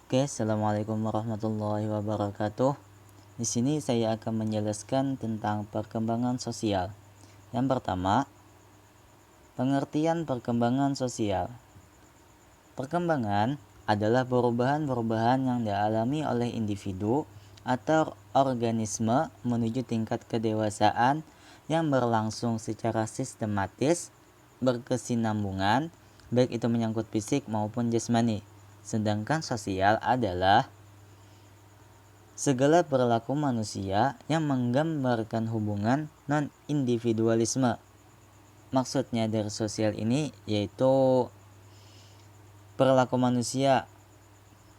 Oke, assalamualaikum warahmatullahi wabarakatuh. Di sini saya akan menjelaskan tentang perkembangan sosial. Yang pertama, pengertian perkembangan sosial. Perkembangan adalah perubahan-perubahan yang dialami oleh individu atau organisme menuju tingkat kedewasaan yang berlangsung secara sistematis, berkesinambungan, baik itu menyangkut fisik maupun jasmani. Sedangkan sosial adalah segala perilaku manusia yang menggambarkan hubungan non-individualisme. Maksudnya dari sosial ini yaitu perilaku manusia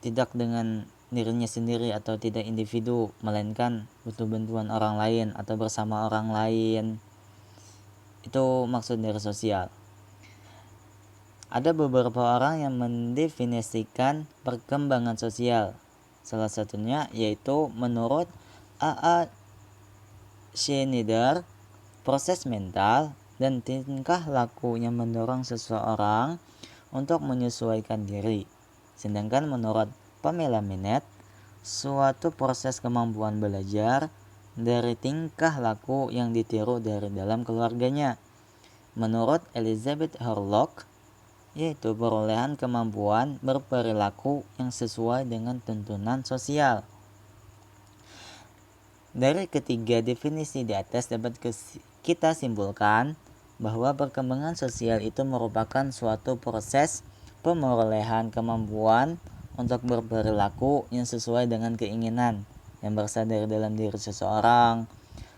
tidak dengan dirinya sendiri atau tidak individu, melainkan butuh bantuan orang lain atau bersama orang lain. Itu maksud dari sosial. Ada beberapa orang yang mendefinisikan perkembangan sosial. Salah satunya yaitu menurut A.A. Schneider, proses mental dan tingkah laku yang mendorong seseorang untuk menyesuaikan diri. Sedangkan menurut Pamela Minette, suatu proses kemampuan belajar dari tingkah laku yang ditiru dari dalam keluarganya. Menurut Elizabeth Hurlock, yaitu perolehan kemampuan berperilaku yang sesuai dengan tuntunan sosial. Dari ketiga definisi di atas dapat kita simpulkan bahwa perkembangan sosial itu merupakan suatu proses pemerolehan kemampuan untuk berperilaku yang sesuai dengan keinginan yang berasal dari dalam diri seseorang,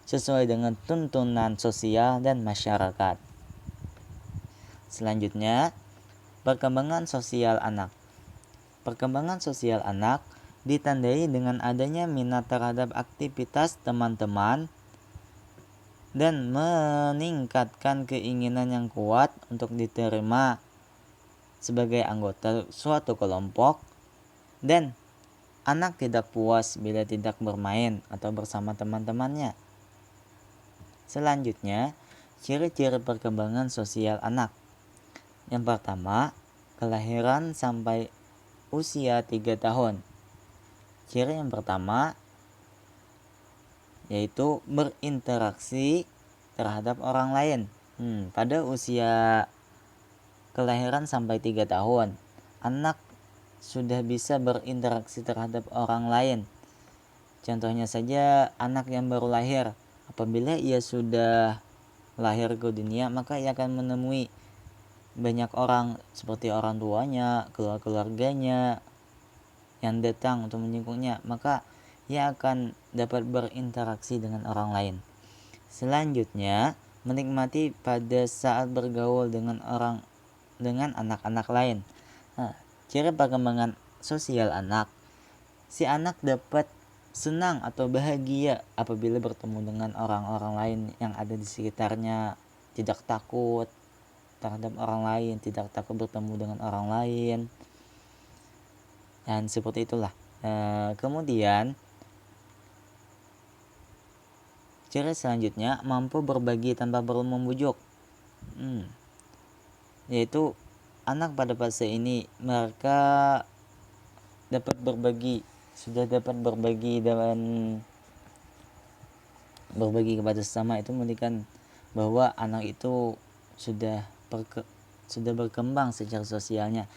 sesuai dengan tuntunan sosial dan masyarakat. Selanjutnya, perkembangan sosial anak. Perkembangan sosial anak ditandai dengan adanya minat terhadap aktivitas teman-teman dan meningkatkan keinginan yang kuat untuk diterima sebagai anggota suatu kelompok, dan anak tidak puas bila tidak bermain atau bersama teman-temannya. Selanjutnya, ciri-ciri perkembangan sosial anak. Yang pertama, kelahiran sampai usia 3 tahun. Ciri yang pertama yaitu berinteraksi terhadap orang lain. Pada usia kelahiran sampai 3 tahun, anak sudah bisa berinteraksi terhadap orang lain. Contohnya saja anak yang baru lahir, apabila ia sudah lahir ke dunia, maka ia akan menemui banyak orang seperti orang tuanya, keluarganya yang datang untuk menjenguknya, maka ia akan dapat berinteraksi dengan orang lain. Selanjutnya, menikmati pada saat bergaul dengan anak-anak lain. Ciri perkembangan sosial anak, si anak dapat senang atau bahagia apabila bertemu dengan orang-orang lain yang ada di sekitarnya, tidak takut terhadap orang lain, tidak takut bertemu dengan orang lain, dan seperti itulah. Kemudian ciri selanjutnya, mampu berbagi tanpa perlu membujuk. Yaitu anak pada fase ini mereka sudah dapat berbagi dan berbagi kepada sesama. Itu menunjukkan bahwa anak itu sudah berkembang secara sosialnya.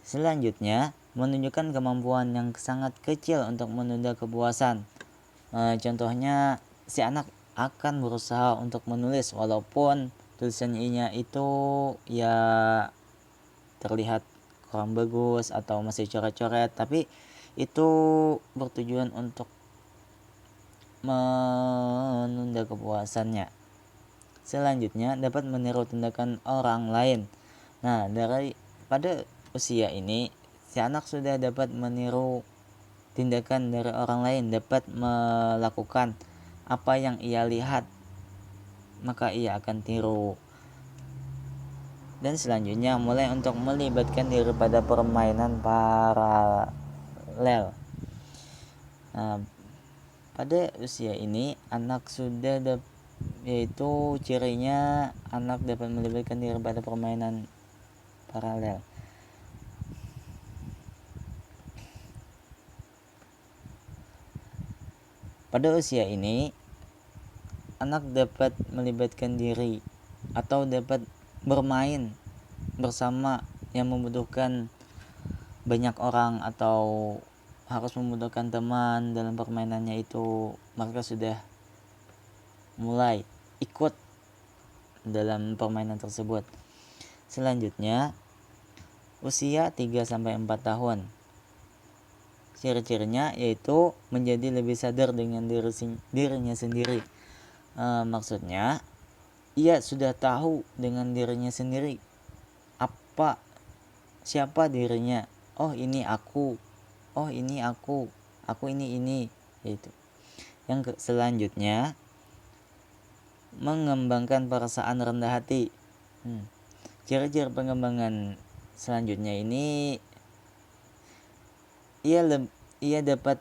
Selanjutnya, menunjukkan kemampuan yang sangat kecil untuk menunda kepuasan. Contohnya, si anak akan berusaha untuk menulis walaupun tulisannya itu ya terlihat kurang bagus atau masih coret-coret, tapi itu bertujuan untuk menunda kepuasannya. Selanjutnya, dapat meniru tindakan orang lain. Pada usia ini, si anak sudah dapat meniru tindakan dari orang lain, dapat melakukan apa yang ia lihat, maka ia akan tiru. Dan selanjutnya, mulai untuk melibatkan diri pada permainan paralel. Pada usia ini, anak sudah yaitu cirinya anak dapat melibatkan diri pada permainan paralel. Pada usia ini, anak dapat melibatkan diri atau dapat bermain bersama yang membutuhkan banyak orang atau harus membutuhkan teman dalam permainannya itu, mereka sudah mulai ikut dalam permainan tersebut. Selanjutnya, usia 3-4 tahun. Ciri-cirinya yaitu menjadi lebih sadar dengan dirinya sendiri. Maksudnya, ia sudah tahu dengan dirinya sendiri siapa dirinya. Oh, ini aku. Oh, ini aku. Aku ini. Yaitu. Yang selanjutnya, mengembangkan perasaan rendah hati. Ciri-ciri pengembangan selanjutnya ini, ia dapat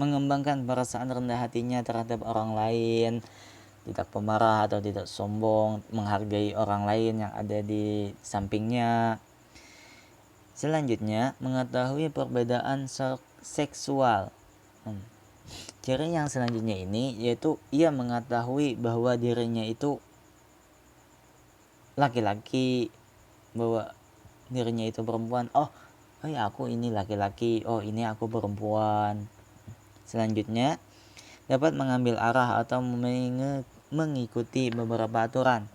mengembangkan perasaan rendah hatinya terhadap orang lain, tidak pemarah atau tidak sombong, menghargai orang lain yang ada di sampingnya. Selanjutnya, mengetahui perbedaan seksual. Ciri yang selanjutnya ini yaitu ia mengetahui bahwa dirinya itu laki-laki, bahwa dirinya itu perempuan. Oh ya, aku ini laki-laki, oh ini aku perempuan. Selanjutnya, dapat mengambil arah atau mengikuti beberapa aturan.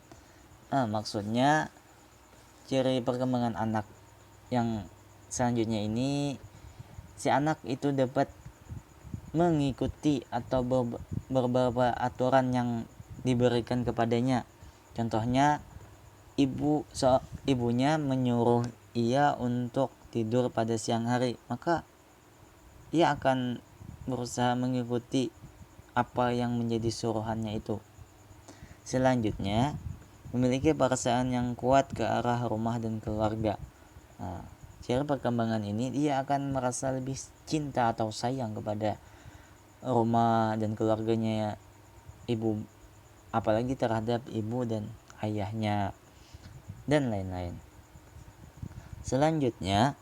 Maksudnya ciri perkembangan anak yang selanjutnya ini, si anak itu dapat mengikuti atau beberapa aturan yang diberikan kepadanya. Contohnya, ibunya menyuruh ia untuk tidur pada siang hari, maka ia akan berusaha mengikuti apa yang menjadi suruhannya itu. Selanjutnya, memiliki perasaan yang kuat ke arah rumah dan keluarga. Ciri perkembangan ini, dia akan merasa lebih cinta atau sayang kepada rumah dan keluarganya ibu, apalagi terhadap ibu dan ayahnya dan lain-lain. Selanjutnya,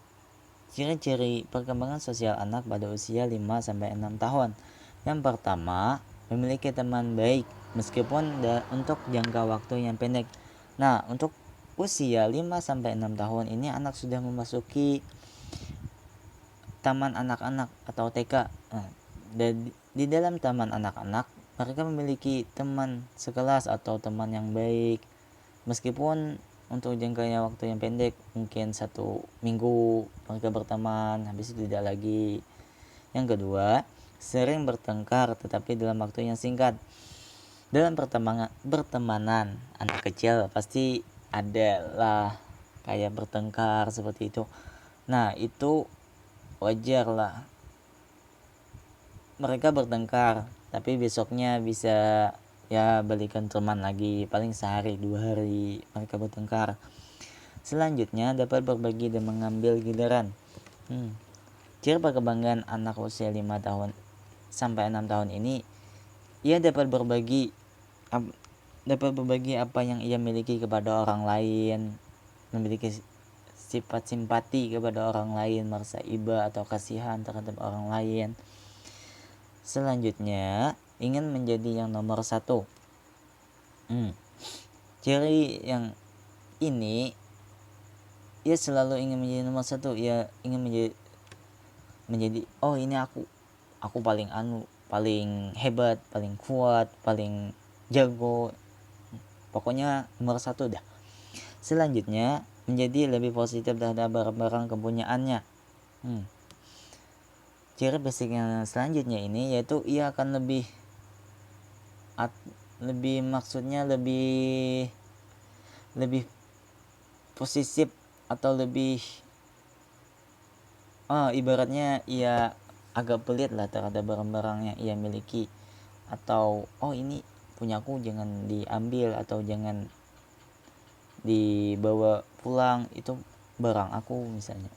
ciri-ciri perkembangan sosial anak pada usia 5-6 tahun. Yang pertama, memiliki teman baik meskipun untuk jangka waktu yang pendek. Nah, untuk usia 5-6 tahun ini anak sudah memasuki taman anak-anak atau TK. Dan di dalam taman anak-anak, mereka memiliki teman sekelas atau teman yang baik, meskipun untuk jangka waktu yang pendek, mungkin 1 minggu mereka berteman, habis itu tidak lagi. Yang kedua, sering bertengkar tetapi dalam waktu yang singkat. Dalam bertemanan anak kecil pasti ada lah kayak bertengkar seperti itu. Nah, itu wajar lah mereka bertengkar, tapi besoknya bisa ya balikan teman lagi, paling sehari 2 hari mereka bertengkar. Selanjutnya, dapat berbagi dan mengambil giliran. Ciri perkembangan anak usia 5-6 tahun ini, ia dapat berbagi apa yang ia miliki kepada orang lain, memiliki sifat simpati kepada orang lain, merasa iba atau kasihan terhadap orang lain. Selanjutnya, ingin menjadi yang nomor 1. Ciri yang ini, ia selalu ingin menjadi nomor 1. Ia ingin menjadi oh ini aku paling hebat, paling kuat, paling jago, pokoknya nomor 1 dah. Selanjutnya, menjadi lebih positif terhadap barang-barang kepunyaannya. Ciri basic yang selanjutnya ini yaitu ia akan lebih positif atau lebih ibaratnya ia agak pelit lah terhadap barang-barang yang ia miliki, atau oh ini punyaku, jangan diambil atau jangan dibawa pulang, itu barang aku misalnya.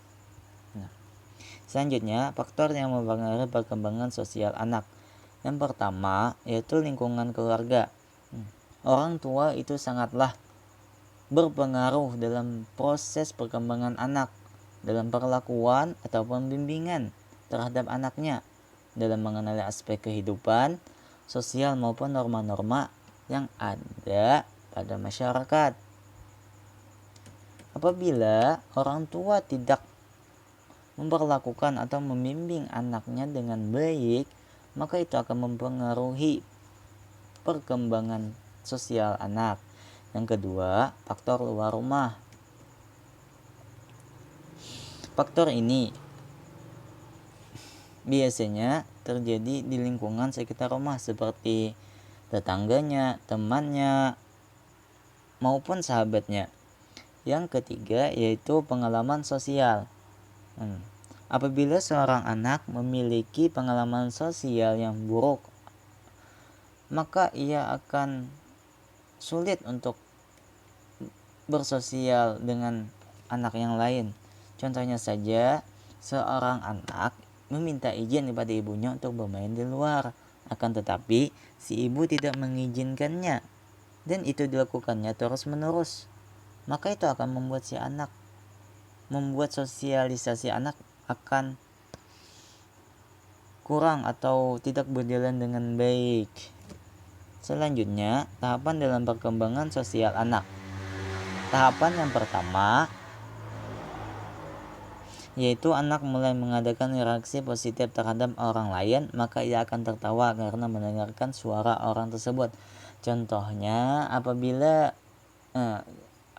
Selanjutnya, faktor yang mempengaruhi perkembangan sosial anak. Yang pertama yaitu lingkungan keluarga. Orang tua itu sangatlah berpengaruh dalam proses perkembangan anak, dalam perlakuan atau pembimbingan terhadap anaknya. dalam mengenali aspek kehidupan sosial maupun norma-norma yang ada pada masyarakat. Apabila orang tua tidak memperlakukan atau membimbing anaknya dengan baik, maka itu akan mempengaruhi perkembangan sosial anak. Yang kedua, faktor luar rumah. Faktor ini biasanya terjadi di lingkungan sekitar rumah seperti tetangganya, temannya, maupun sahabatnya. Yang ketiga yaitu pengalaman sosial. Apabila seorang anak memiliki pengalaman sosial yang buruk, maka ia akan sulit untuk bersosial dengan anak yang lain. Contohnya saja, seorang anak meminta izin kepada ibunya untuk bermain di luar, akan tetapi si ibu tidak mengizinkannya dan itu dilakukannya terus-menerus. Maka itu akan membuat sosialisasi anak akan kurang atau tidak berjalan dengan baik. Selanjutnya, tahapan dalam perkembangan sosial anak. Tahapan yang pertama yaitu anak mulai mengadakan reaksi positif terhadap orang lain, maka ia akan tertawa karena mendengarkan suara orang tersebut. Contohnya apabila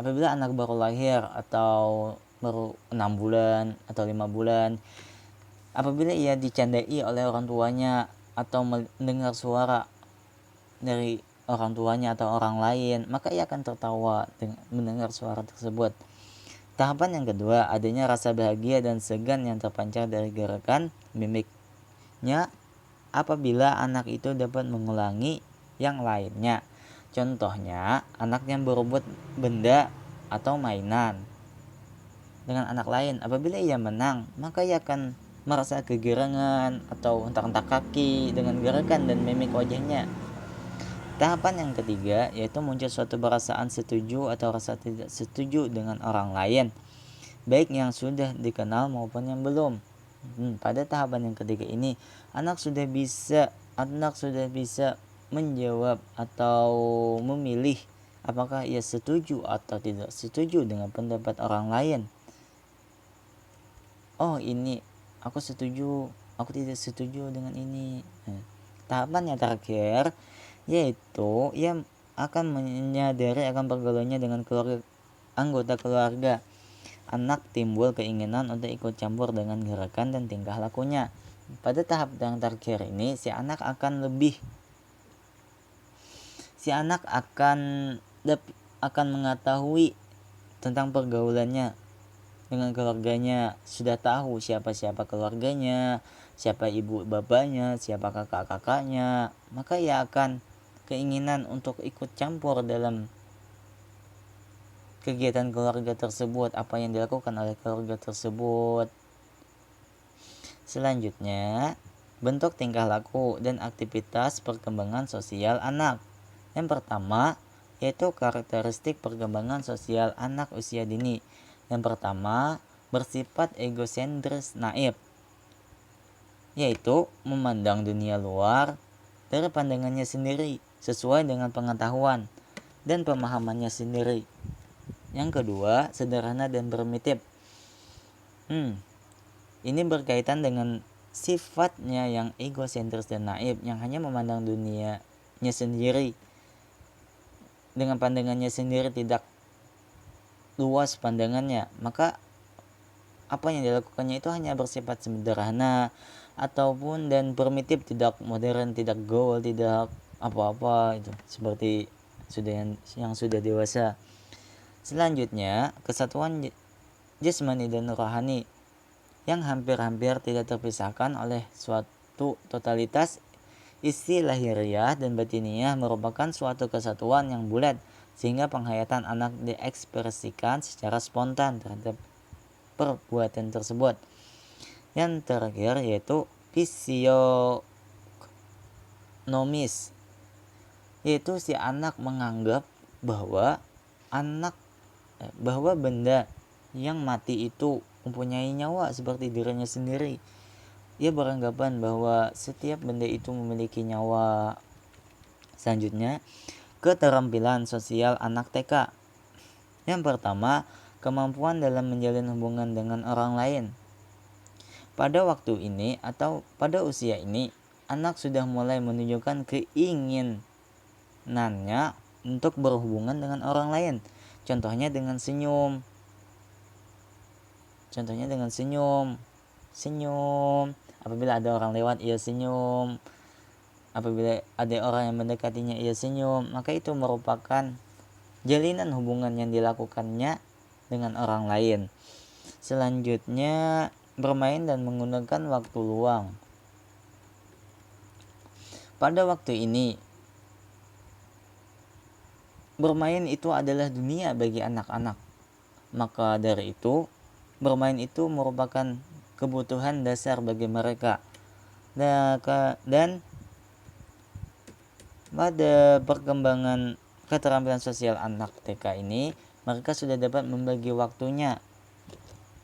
anak baru lahir atau baru 6 bulan atau 5 bulan, apabila ia dicandai oleh orang tuanya atau mendengar suara dari orang tuanya atau orang lain, maka ia akan tertawa dengan mendengar suara tersebut. Tahapan yang kedua, adanya rasa bahagia dan segan yang terpancar dari gerakan mimiknya apabila anak itu dapat mengulangi yang lainnya. Contohnya, anak yang berebut benda atau mainan dengan anak lain. Apabila ia menang, maka ia akan merasa kegirangan atau hentak-hentak kaki dengan gerakan dan mimik wajahnya. Tahapan yang ketiga yaitu muncul suatu perasaan setuju atau rasa tidak setuju dengan orang lain, baik yang sudah dikenal maupun yang belum. Pada tahapan yang ketiga ini, anak sudah bisa menjawab atau memilih apakah ia setuju atau tidak setuju dengan pendapat orang lain. Oh, ini aku setuju, aku tidak setuju dengan ini. Tahapan yang terakhir yaitu ia akan menyadari akan pergaulannya dengan anggota keluarga. Anak timbul keinginan untuk ikut campur dengan gerakan dan tingkah lakunya. Pada tahap yang terakhir ini, si anak akan mengetahui tentang pergaulannya dengan keluarganya, sudah tahu siapa keluarganya, siapa ibu bapaknya, siapa kakak-kakaknya, maka ia akan keinginan untuk ikut campur dalam kegiatan keluarga tersebut, apa yang dilakukan oleh keluarga tersebut. Selanjutnya, bentuk tingkah laku dan aktivitas perkembangan sosial anak. Yang pertama, yaitu karakteristik perkembangan sosial anak usia dini. Yang pertama, bersifat egosentris naif, yaitu memandang dunia luar dari pandangannya sendiri sesuai dengan pengetahuan dan pemahamannya sendiri. Yang kedua, sederhana dan primitif. Ini berkaitan dengan sifatnya yang egosentris dan naif, yang hanya memandang dunianya sendiri dengan pandangannya sendiri, tidak luas pandangannya. Maka apa yang dilakukannya itu hanya bersifat sederhana ataupun dan primitif, tidak modern, tidak gaul, tidak apa-apa, itu seperti yang sudah dewasa. Selanjutnya, kesatuan jasmani dan rohani yang hampir-hampir tidak terpisahkan oleh suatu totalitas. Isi lahiriah dan batiniah merupakan suatu kesatuan yang bulat, sehingga penghayatan anak diekspresikan secara spontan terhadap perbuatan tersebut. Yang terakhir yaitu fisionomis, yaitu si anak menganggap bahwa benda yang mati itu mempunyai nyawa seperti dirinya sendiri. ia beranggapan bahwa setiap benda itu memiliki nyawa. Selanjutnya, keterampilan sosial anak TK. Yang pertama, kemampuan dalam menjalin hubungan dengan orang lain. Pada waktu ini atau pada usia ini, anak sudah mulai menunjukkan keinginannya untuk berhubungan dengan orang lain. Contohnya dengan senyum. Senyum. Apabila ada orang lewat, ia senyum. Apabila ada orang yang mendekatinya, ia senyum. Maka itu merupakan jalinan hubungan yang dilakukannya dengan orang lain. Selanjutnya, bermain dan menggunakan waktu luang. Pada waktu ini, bermain itu adalah dunia bagi anak-anak. Maka dari itu, bermain itu merupakan kebutuhan dasar bagi mereka. Dan pada perkembangan keterampilan sosial anak TK ini, mereka sudah dapat membagi waktunya,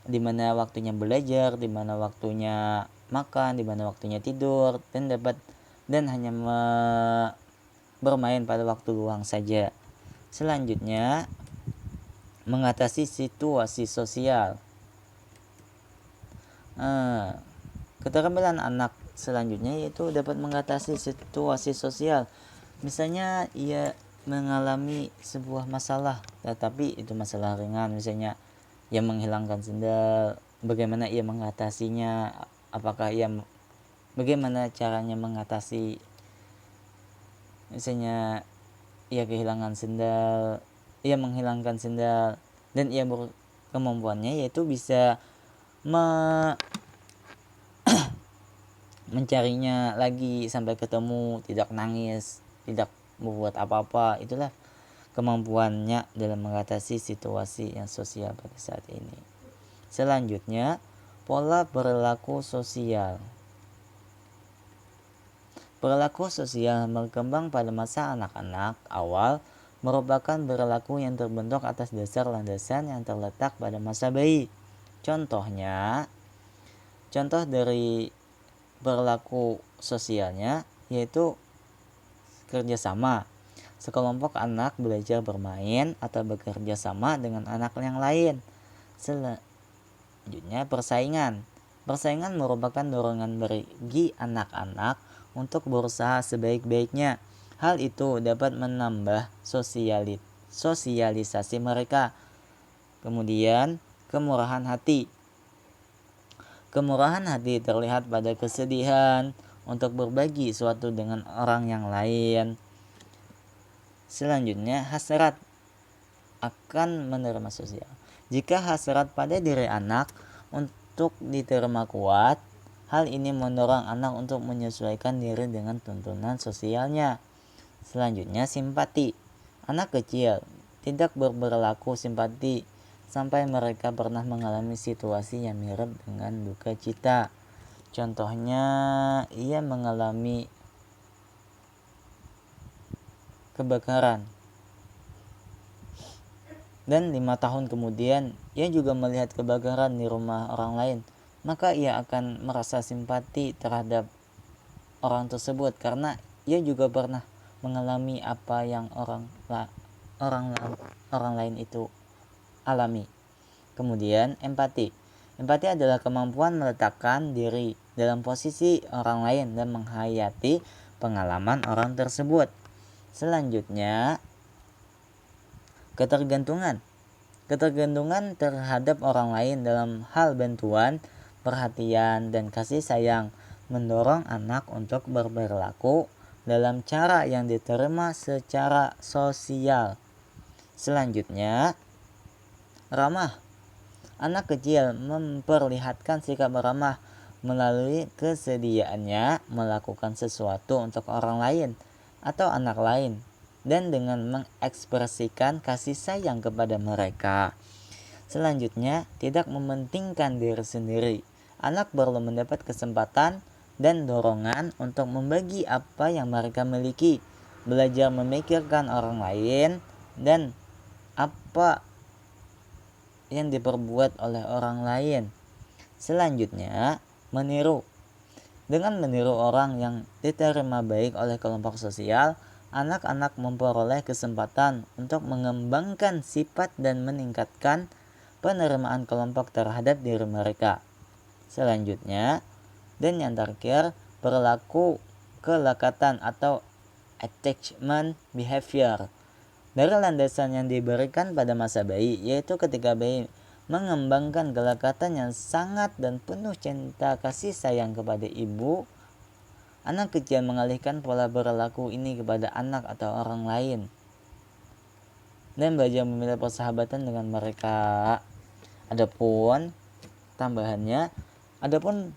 di mana waktunya belajar, di mana waktunya makan, di mana waktunya tidur, dan hanya bermain pada waktu luang saja. Selanjutnya, mengatasi situasi sosial. Keterampilan anak selanjutnya yaitu dapat mengatasi situasi sosial. Misalnya ia mengalami sebuah masalah, tetapi itu masalah ringan, misalnya ia menghilangkan sendal, bagaimana ia mengatasinya, bagaimana caranya mengatasi, misalnya ia menghilangkan sendal, dan ia kemampuannya yaitu bisa mencarinya lagi sampai ketemu, tidak nangis, tidak membuat apa-apa. Itulah kemampuannya dalam mengatasi situasi yang sosial pada saat ini. Selanjutnya, pola perilaku sosial. Perilaku sosial berkembang pada masa anak-anak awal merupakan perilaku yang terbentuk atas dasar landasan yang terletak pada masa bayi. Contoh dari perilaku sosialnya yaitu kerjasama. Sekelompok anak belajar bermain atau bekerja sama dengan anak yang lain. Selanjutnya, persaingan. Persaingan merupakan dorongan bagi anak-anak untuk berusaha sebaik-baiknya. Hal itu dapat menambah sosialisasi mereka. Kemudian, kemurahan hati. Kemurahan hati terlihat pada kesedihan untuk berbagi suatu dengan orang yang lain. Selanjutnya, hasrat akan menerima sosial. Jika hasrat pada diri anak untuk diterima kuat, hal ini mendorong anak untuk menyesuaikan diri dengan tuntunan sosialnya. Selanjutnya, simpati. Anak kecil tidak berperilaku simpati sampai mereka pernah mengalami situasi yang mirip dengan duka cita. Contohnya, ia mengalami kebakaran dan 5 tahun kemudian ia juga melihat kebakaran di rumah orang lain, maka ia akan merasa simpati terhadap orang tersebut karena ia juga pernah mengalami apa yang orang lain itu alami. Kemudian, empati. Empati adalah kemampuan meletakkan diri dalam posisi orang lain dan menghayati pengalaman orang tersebut. Selanjutnya, ketergantungan. Ketergantungan terhadap orang lain dalam hal bantuan, perhatian, dan kasih sayang mendorong anak untuk berperilaku dalam cara yang diterima secara sosial. Selanjutnya, ramah. Anak kecil memperlihatkan sikap ramah melalui kesediaannya melakukan sesuatu untuk orang lain atau anak lain dan dengan mengekspresikan kasih sayang kepada mereka. Selanjutnya, tidak mementingkan diri sendiri. Anak perlu mendapat kesempatan dan dorongan untuk membagi apa yang mereka miliki, belajar memikirkan orang lain dan apa yang diperbuat oleh orang lain. Selanjutnya, meniru. Dengan meniru orang yang diterima baik oleh kelompok sosial, anak-anak memperoleh kesempatan untuk mengembangkan sifat dan meningkatkan penerimaan kelompok terhadap diri mereka. Selanjutnya, dan yang terakhir, perilaku kelekatan atau attachment behavior. Dari landasan yang diberikan pada masa bayi, yaitu ketika bayi mengembangkan kelekatan yang sangat dan penuh cinta kasih sayang kepada ibu, anak kecil mengalihkan pola perilaku ini kepada anak atau orang lain dan belajar memilih persahabatan dengan mereka. Adapun tambahannya, adapun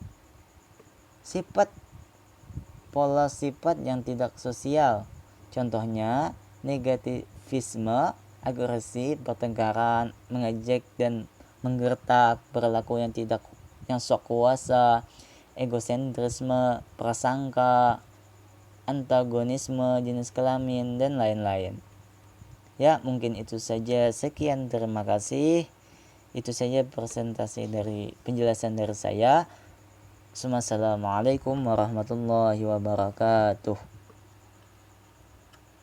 pola sifat yang tidak sosial, contohnya negativisme, agresi, pertengkaran, mengejek dan menggertak, perilaku yang sok kuasa, egosentrisme, prasangka, antagonisme jenis kelamin, dan lain-lain. Ya, mungkin itu saja. Sekian, terima kasih. Itu saja penjelasan dari saya. Assalamualaikum warahmatullahi wabarakatuh.